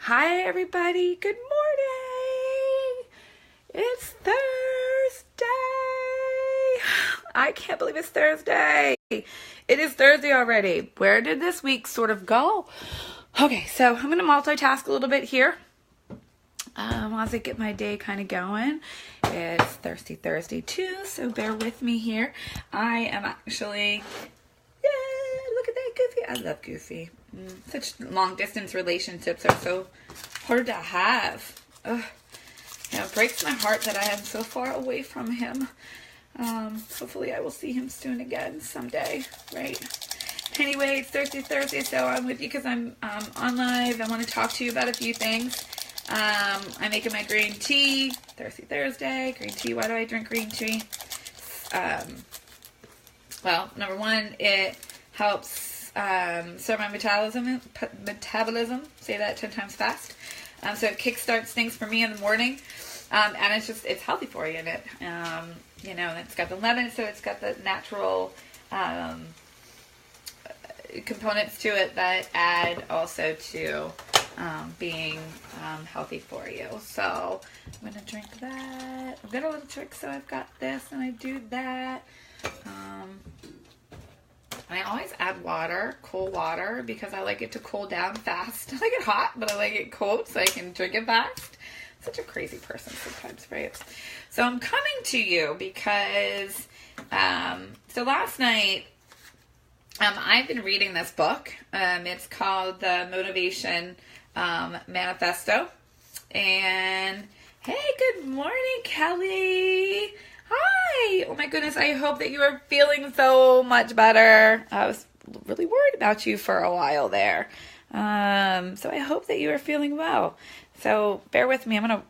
Hi, everybody. Good morning. It's Thursday. I can't believe it's Thursday. It is Thursday already. Where did this week sort of go? Okay, so I'm going to multitask a little bit here as I get my day kind of going. It's Thirsty Thursday too, so bear with me here. I am actually... Look at that Goofy. I love Goofy. Such long distance relationships are so hard to have. Ugh. It breaks my heart that I am so far away from him. Hopefully I will see him soon again someday, right? Anyway, it's Thirsty Thursday, so I'm with you because I'm on live. I want to talk to you about a few things. I'm making my green tea. Thirsty Thursday, green tea. Why do I drink green tea? Well, number one, it helps serve my metabolism. Say that 10 times fast. So it kickstarts things for me in the morning. And it's healthy for you. And it's got the lemon, so it's got the natural components to it that add also to being healthy for you. So I'm going to drink that. I've got a little trick, so I've got this and I do that. I always add water, cool water, because I like it to cool down fast. I like it hot, but I like it cold so I can drink it fast. Such a crazy person sometimes, right? So I'm coming to you because, so last night, I've been reading this book. It's called The Motivation Manifesto. And, hey, good morning, Kelly. Hi. Oh my goodness. I hope that you are feeling so much better. I was really worried about you for a while there. So I hope that you are feeling well. So bear with me. I'm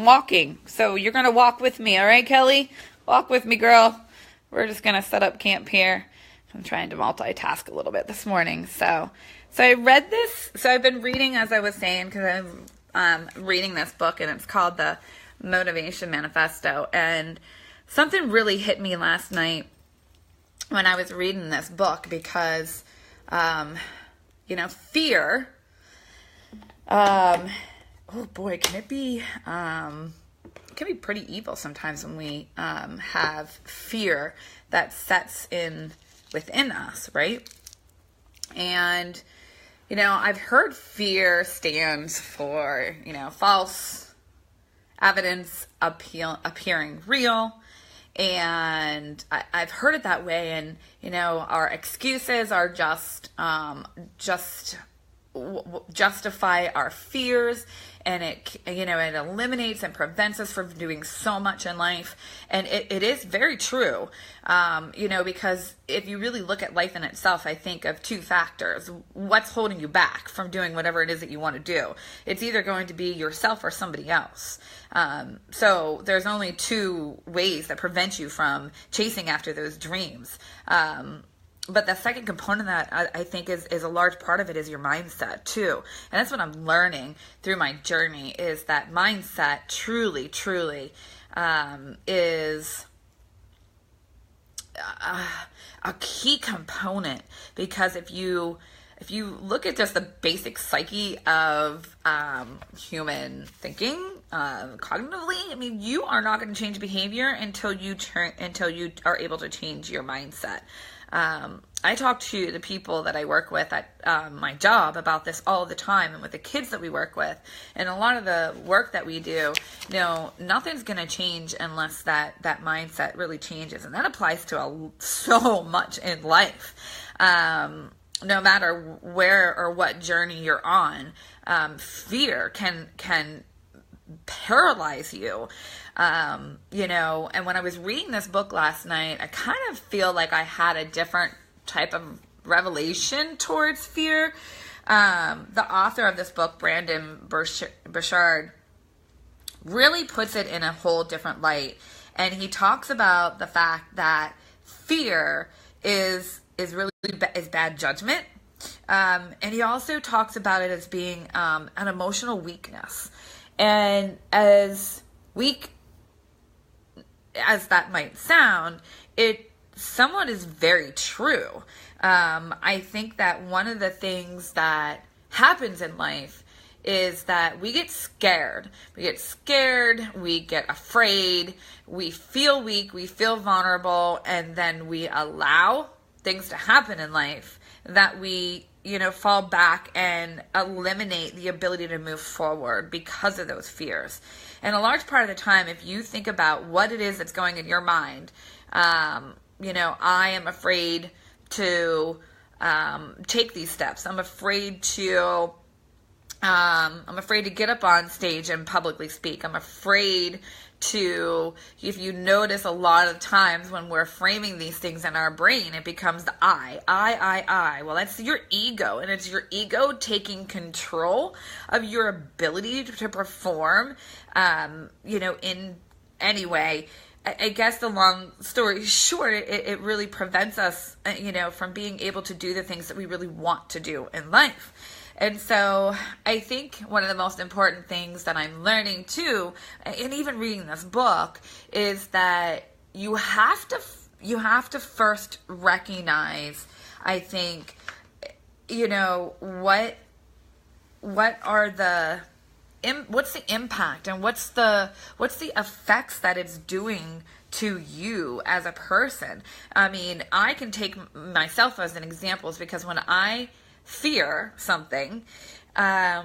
walking. So you're going to walk with me. All right, Kelly? Walk with me, girl. We're just going to set up camp here. I'm trying to multitask a little bit this morning. So I read this. So I've been reading, as I was saying, because I'm reading this book, and it's called The Motivation Manifesto. And something really hit me last night when I was reading this book because, fear, oh boy, can it be pretty evil sometimes when we have fear that sets in within us, right? And, I've heard fear stands for, false evidence appearing real, and I've heard it that way, and our excuses are just justify our fears, and it eliminates and prevents us from doing so much in life. And it is very true, because if you really look at life in itself, I think of two factors. What's holding you back from doing whatever it is that you want to do? It's either going to be yourself or somebody else. So there's only two ways that prevent you from chasing after those dreams. But the second component that I think is a large part of it is your mindset too. And that's what I'm learning through my journey, is that mindset truly is a key component. Because if you look at just the basic psyche of human thinking, cognitively, you are not going to change behavior until you are able to change your mindset. I talk to the people that I work with at my job about this all the time, and with the kids that we work with, and a lot of the work that we do, nothing's going to change unless that mindset really changes. And that applies to so much in life. No matter where or what journey you're on, fear can paralyze you. And when I was reading this book last night, I kind of feel like I had a different type of revelation towards fear. The author of this book, Brandon Burchard, really puts it in a whole different light. And he talks about the fact that fear is bad judgment. And he also talks about it as being an emotional weakness. And as weak as that might sound, it somewhat is very true. I think that one of the things that happens in life is that we get scared. We get scared, we get afraid, we feel weak, we feel vulnerable, and then we allow things to happen in life that we, fall back and eliminate the ability to move forward because of those fears. And a large part of the time, if you think about what it is that's going in your mind, I am afraid to take these steps. I'm afraid to get up on stage and publicly speak. I'm afraid to, if you notice a lot of times when we're framing these things in our brain, it becomes the I. Well, that's your ego, and it's your ego taking control of your ability to perform, in any way. I guess the long story short, it really prevents us, from being able to do the things that we really want to do in life. And so I think one of the most important things that I'm learning too, and even reading this book, is that you have to first recognize, I think, what's the impact and what's the effects that it's doing to you as a person. I mean, I can take myself as an example, because when I fear something, I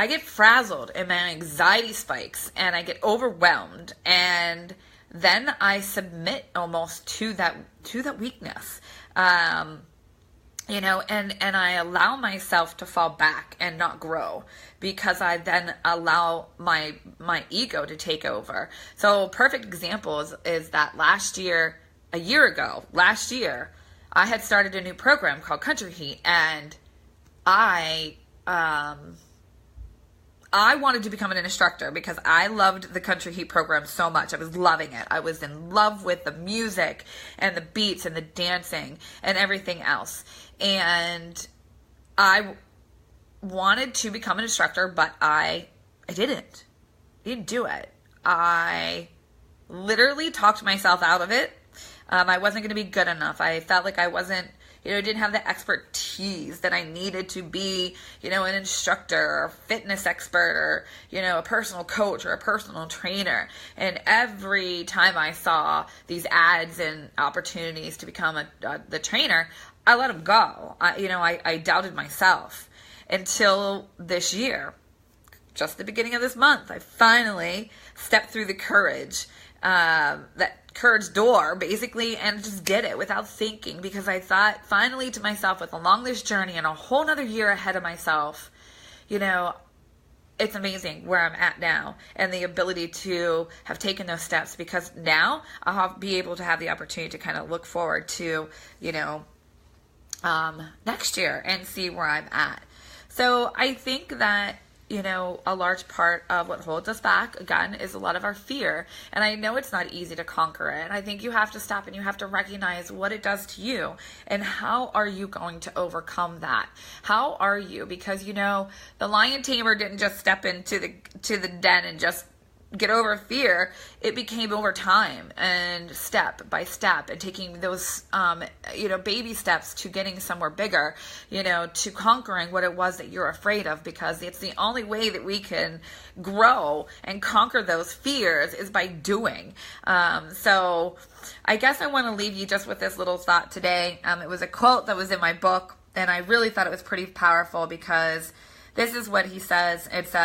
get frazzled and my anxiety spikes and I get overwhelmed, and then I submit almost to that weakness. And I allow myself to fall back and not grow, because I then allow my ego to take over. So a perfect example is that last year, I had started a new program called Country Heat, and I wanted to become an instructor because I loved the Country Heat program so much. I was loving it. I was in love with the music and the beats and the dancing and everything else. And I wanted to become an instructor, but I didn't do it. I literally talked myself out of it. I wasn't going to be good enough. I felt like I wasn't, didn't have the expertise that I needed to be, an instructor or fitness expert or, a personal coach or a personal trainer. And every time I saw these ads and opportunities to become the trainer, I let them go. I doubted myself until this year, just the beginning of this month. I finally stepped through the courage door, basically, and just did it without thinking, because I thought finally to myself, with along this journey and a whole nother year ahead of myself, it's amazing where I'm at now and the ability to have taken those steps, because now I'll be able to have the opportunity to kind of look forward to, next year and see where I'm at. So I think that, a large part of what holds us back, again, is a lot of our fear. And I know it's not easy to conquer it. I think you have to stop and you have to recognize what it does to you and how are you going to overcome that? How are you? Because, the lion tamer didn't just step into the den and just get over fear. It became over time and step by step, and taking those, baby steps to getting somewhere bigger, to conquering what it was that you're afraid of, because it's the only way that we can grow and conquer those fears is by doing. So I guess I want to leave you just with this little thought today. It was a quote that was in my book, and I really thought it was pretty powerful, because this is what he says. It's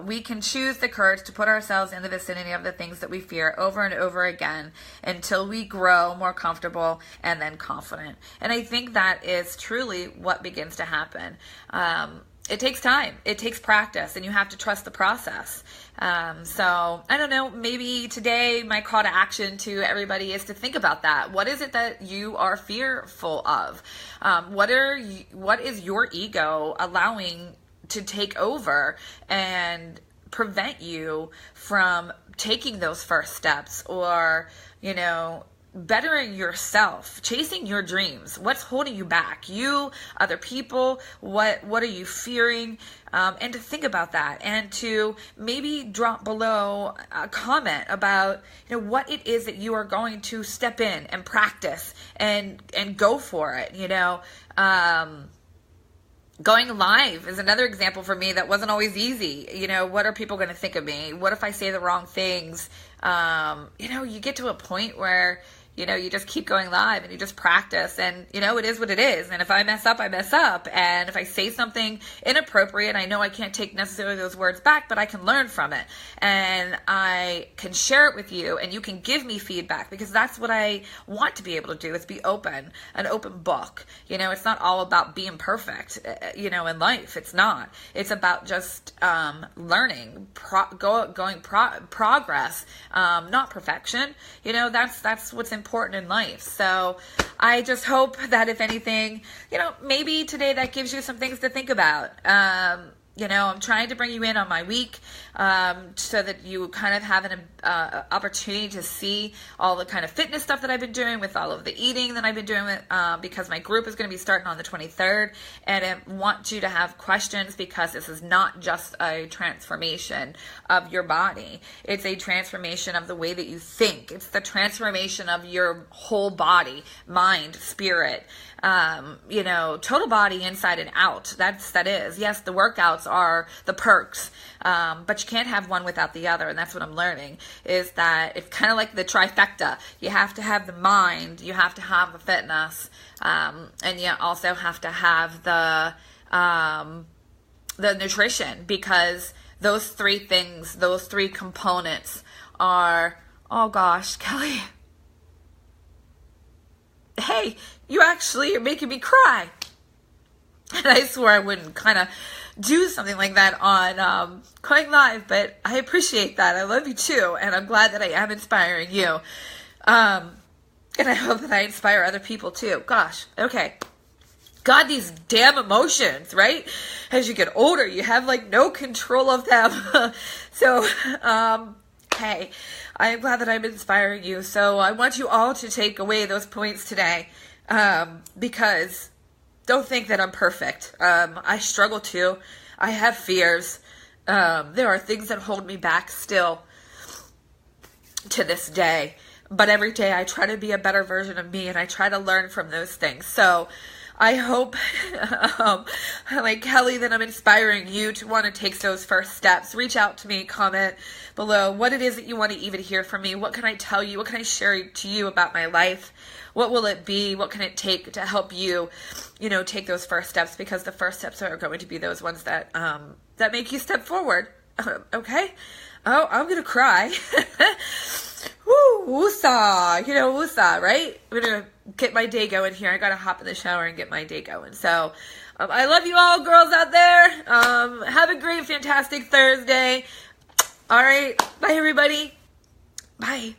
we can choose the courage to put ourselves in the vicinity of the things that we fear over and over again until we grow more comfortable and then confident. And I think that is truly what begins to happen. It takes time. It takes practice, and you have to trust the process. So I don't know, maybe today my call to action to everybody is to think about that. What is it that you are fearful of? What is your ego allowing to take over and prevent you from taking those first steps, or, bettering yourself, chasing your dreams? What's holding you back? You, other people, what are you fearing? And to think about that, and to maybe drop below a comment about, what it is that you are going to step in and practice and go for it, Going live is another example for me that wasn't always easy. What are people going to think of me? What if I say the wrong things? You get to a point where, you just keep going live and you just practice, and, it is what it is. And if I mess up, I mess up. And if I say something inappropriate, I know I can't take necessarily those words back, but I can learn from it. And I can share it with you, and you can give me feedback, because that's what I want to be able to do, is be open, an open book. It's not all about being perfect, in life. It's not. It's about just learning, progress, not perfection. That's what's important in life. So I just hope that, if anything, maybe today that gives you some things to think about. I'm trying to bring you in on my week, so that you kind of have an opportunity to see all the kind of fitness stuff that I've been doing, with all of the eating that I've been doing, because my group is going to be starting on the 23rd, and I want you to have questions, because this is not just a transformation of your body. It's a transformation of the way that you think. It's the transformation of your whole body, mind, spirit, total body, inside and out. That is. Yes, the workouts are the perks, but you can't have one without the other. And that's what I'm learning, is that it's kind of like the trifecta. You have to have the mind, you have to have the fitness, and you also have to have the nutrition, because those three things, those three components are, oh gosh, Kelly, hey, you actually are making me cry. And I swore I wouldn't kind of do something like that on Going Live, but I appreciate that. I love you too, and I'm glad that I am inspiring you. And I hope that I inspire other people too. Gosh, okay. God, these damn emotions, right? As you get older, you have no control of them. So, hey, I'm glad that I'm inspiring you. So I want you all to take away those points today, because don't think that I'm perfect. I struggle too. I have fears. There are things that hold me back still to this day. But every day I try to be a better version of me, and I try to learn from those things. So I hope, like Kelly, that I'm inspiring you to want to take those first steps. Reach out to me, comment below what it is that you want to even hear from me. What can I tell you? What can I share to you about my life? What will it be? What can it take to help you, take those first steps? Because the first steps are going to be those ones that that make you step forward. Okay? Oh, I'm going to cry. Woo, woosah, woosah, right? I'm going to get my day going here. I got to hop in the shower and get my day going. So, I love you all, girls out there. Have a great, fantastic Thursday. All right. Bye, everybody. Bye.